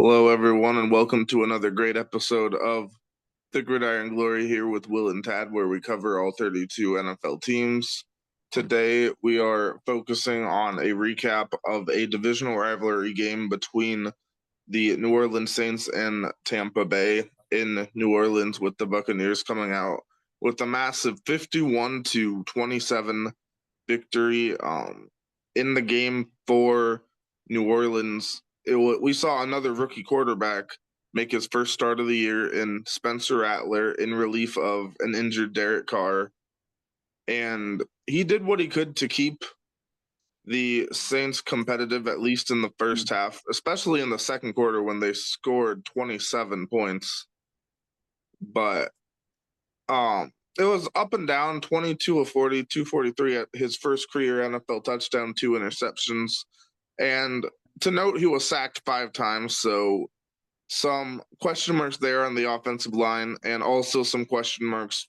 Hello, everyone, and welcome to another great episode of The Gridiron Glory here with Will and Tad, where we cover all 32 NFL teams. Today, we are focusing on a recap of a divisional rivalry game between the New Orleans Saints and Tampa Bay in New Orleans, with the Buccaneers coming out with a massive 51-27 victory in the game for New Orleans. We saw another rookie quarterback make his first start of the year in Spencer Rattler in relief of an injured Derek Carr. And he did what he could to keep the Saints competitive, at least in the first half, especially in the second quarter when they scored 27 points. But it was up and down, 22 of 40, 243 at his first career NFL touchdown, 2 interceptions. And to note, he was sacked 5 times, so some question marks there on the offensive line, and also some question marks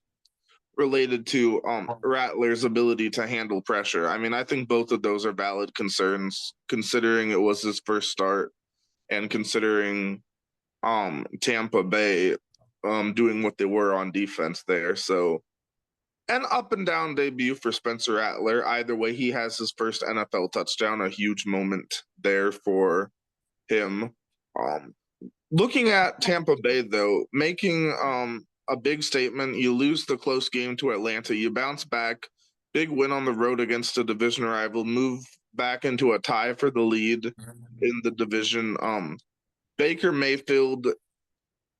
related to Rattler's ability to handle pressure. I mean, I think both of those are valid concerns, considering it was his first start and considering Tampa Bay doing what they were on defense there. So an up and down debut for Spencer Rattler. Either way, he has his first NFL touchdown, a huge moment there for him. Looking at Tampa Bay, though, making a big statement. You lose the close game to Atlanta. You bounce back, big win on the road against a division rival, move back into a tie for the lead in the division. Baker Mayfield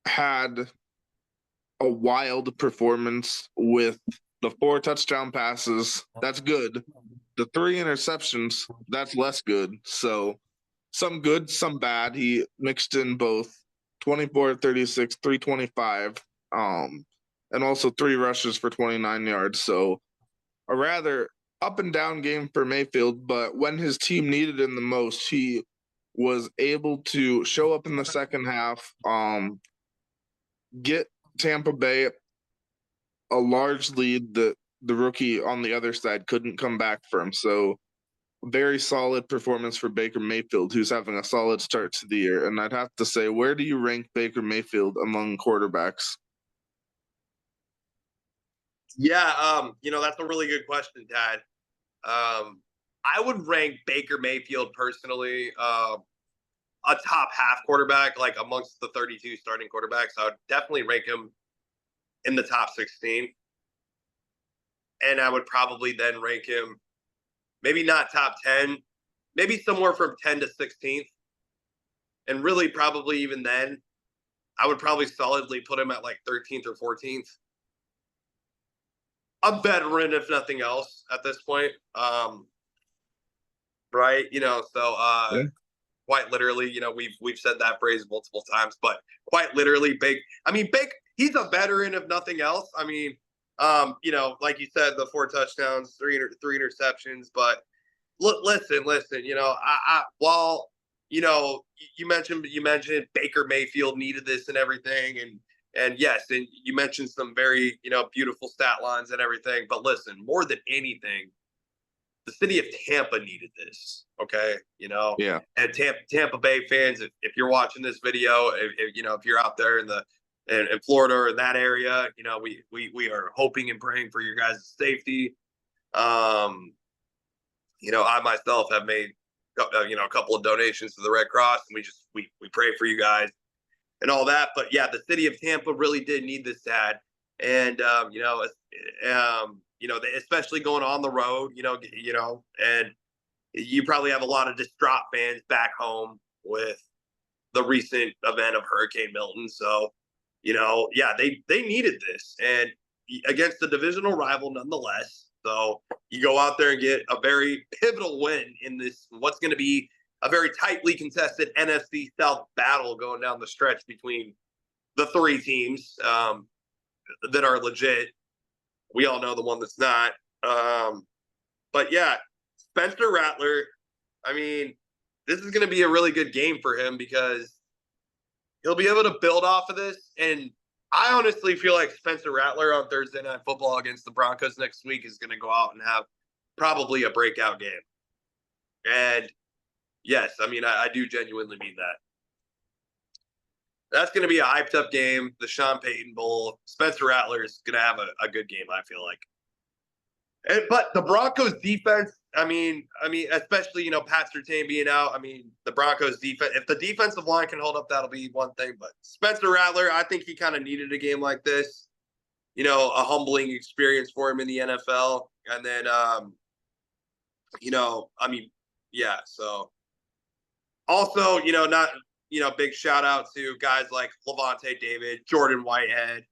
had a wild performance with the 4 touchdown passes. That's good. The 3 interceptions, that's less good. So some good, some bad. He mixed in both 24, 36, 325, and also 3 rushes for 29 yards. So a rather up and down game for Mayfield, but when his team needed him the most, he was able to show up in the second half, get Tampa Bay a large lead that the rookie on the other side couldn't come back from. So very solid performance for Baker Mayfield, who's having a solid start to the year. And I'd have to say, where do you rank Baker Mayfield among quarterbacks? Yeah, that's a really good question, Dad. I would rank Baker Mayfield personally a top half quarterback, like amongst the 32 starting quarterbacks. I would definitely rank him in the top 16. And I would probably then rank him maybe not top 10, maybe somewhere from 10 to 16th. And really, probably even then, I would probably solidly put him at like 13th or 14th. A veteran, if nothing else, at this point. Right? Yeah. Quite literally, we've said that phrase multiple times, but quite literally, Big, he's a veteran, if nothing else. I mean, like you said, the 4 touchdowns, three interceptions, but listen, while you mentioned Baker Mayfield needed this and everything, and yes, and you mentioned some very beautiful stat lines and everything, but listen, more than anything, the city of Tampa needed this. Okay, Yeah. and Tampa Bay fans, if you're watching this video, if you're out there in Florida or in that area, we are hoping and praying for your guys' safety. I myself have made a couple of donations to the Red Cross, and we pray for you guys and all that. But yeah, the city of Tampa really did need this ad, and especially going on the road, and you probably have a lot of distraught fans back home with the recent event of Hurricane Milton. So, yeah, they needed this, and against the divisional rival nonetheless. So you go out there and get a very pivotal win in this, what's going to be a very tightly contested NFC South battle going down the stretch between the 3 teams that are legit. We all know the one that's not. But yeah, Spencer Rattler, I mean, this is going to be a really good game for him because he'll be able to build off of this. And I honestly feel like Spencer Rattler on Thursday Night Football against the Broncos next week is going to go out and have probably a breakout game. And yes, I mean, I do genuinely mean that. That's going to be a hyped up game. The Sean Payton Bowl. Spencer Rattler is going to have a good game, I feel like. But the Broncos defense, especially Pat Surtain being out. I mean, the Broncos defense. If the defensive line can hold up, that'll be one thing. But Spencer Rattler, I think he kind of needed a game like this. A humbling experience for him in the NFL, and then, yeah. So also, not big shout out to guys like Levante David, Jordan Whitehead,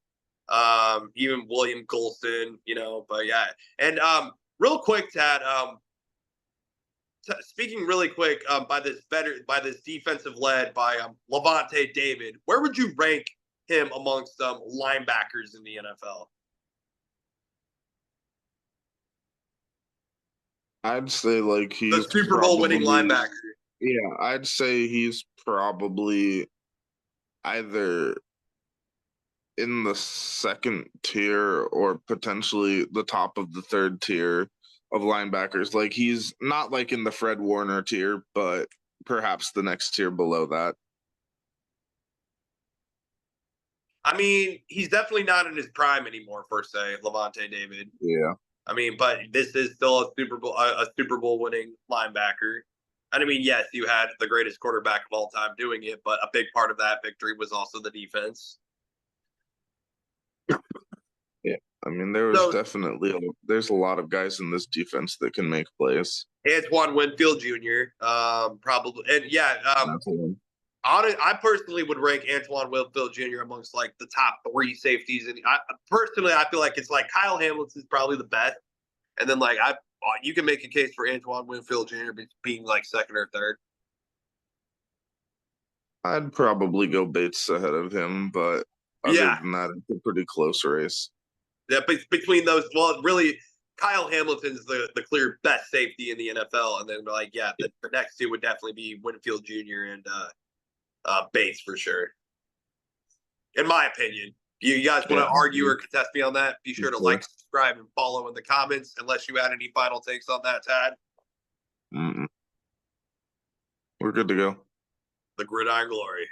even William Golston, but yeah. And real quick, Tad, speaking really quick by this defensive led by Levante David, where would you rank him amongst linebackers in the NFL? I'd say like The he's Super Bowl winning probably, linebacker. yeah, I'd say he's probably either in the second tier or potentially the top of the third tier of linebackers. Like he's not like in the Fred Warner tier, but perhaps the next tier below that. I mean, he's definitely not in his prime anymore, per se, Levante David. Yeah. I mean, but this is still a Super Bowl winning linebacker. And I mean, yes, you had the greatest quarterback of all time doing it, but a big part of that victory was also the defense. Yeah. I mean, there's a lot of guys in this defense that can make plays. Antoine Winfield Jr. Probably, and yeah, I personally would rank Antoine Winfield Jr. amongst like the top three safeties, and I feel like it's like Kyle Hamilton's probably the best, and then like you can make a case for Antoine Winfield Jr. being like second or third. I'd probably go Bates ahead of him, but other Yeah, than that, it's a pretty close race. yeah. Between those, well, really, Kyle Hamilton's the clear best safety in the NFL, and then like the next two would definitely be Winfield Jr. and Bates for sure, in my opinion. You guys want to argue or contest me on that? Be sure to like, subscribe, and follow in the comments. Unless you had any final takes on that, Tad. Mm-mm. We're good to go. The Gridiron Glory.